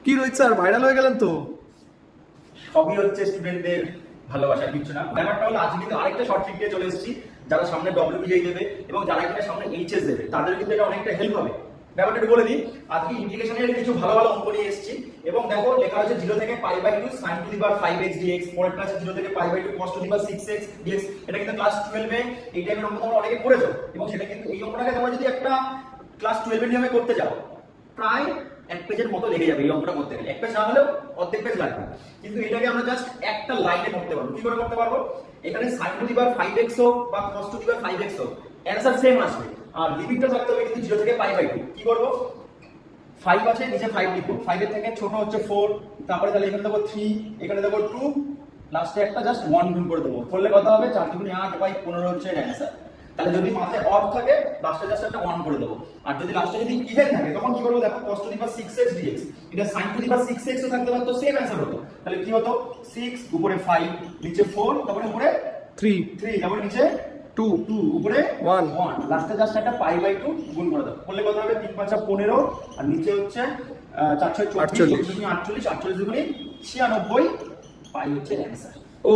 কি Rohit sir, viral হয়ে গেলেন তো। সবই হচ্ছে স্টুডেন্টদের ভালোবাসা, কিছু না। ব্যাপারটা হলো আজকে কিন্তু আরেকটা শর্ট ট্রিক দিয়ে চলে এসেছি। যারা সামনে ডব্লিউবিআই দেবে এবং যারা কিনা সামনে এইচএস দেবে তাদের কিন্তু এটা অনেকটা হেল্প হবে। ব্যাপারটা একটু বলে দিই, আজকে ইন্টিগ্রেশনের কিছু ভালো ভালো অঙ্ক নিয়ে এসেছি এবং দেখো লেখা আছে 0 থেকে π/2 sin to the power 5x dx, পরেরটা আছে 0 থেকে π/2 cos to the power 6x dx। এটা কিন্তু ক্লাস 12 এ এই টাইপের অঙ্ক তোমরা অনেকে করেছো এবং সেটা কিন্তু এই অঙ্কটাকে তোমরা যদি একটা ক্লাস 12 এর নিয়মে করতে যাও প্রায় এক পেজের মতো লেগে যাবে এই অঙ্কটা করতে গেলে। এক পেজ না হলেও অর্ধেক পেজ লাগবে, কিন্তু এটাকে আমরা জাস্ট একটা লাইনে করতে পারবো। কি করে করতে পারবো? এখানে sin to the power 5x হোক বা cos to the power 5x হোক, অ্যানসার সেম আসবে। আর লিমিটটা থাকতে হবে কিন্তু 0 থেকে π/2। কি করব? 5 আছে, নিচে 5 লিখবো। 5 এর থেকে ছোট হচ্ছে 4, তারপরে তাহলে এখানে দেবো 3, এখানে দেবো 2, লাস্টে একটা জাস্ট 1 গুণ করে দেবো। করলে কত হবে? 4 দুগুণে 8 বাই 15 হচ্ছে এর অ্যানসার। তাহলে যদি মাথায় অফ থাকে লাস্টে জাস্ট একটা 1 করে দেবো। আর যদি লাস্টে যদি ইভেন থাকে তখন কি করবো? দেখো cos to the power 6x dx, এটা sin to the power 6x ও থাকতে পারতো, সেম অ্যানসার হতো। তাহলে কি হতো? 6 উপরে 5 নিচে 4, তারপরে উপরে 3 তারপরে নিচে 2 উপরে 1 লাস্টে জাস্ট একটা π/2 গুণ করে দাও। করলে কত হবে? 3 5 15 আর নিচে হচ্ছে 4 6 24 48 দুগুণে 96 পাই হচ্ছে অ্যানসার। ও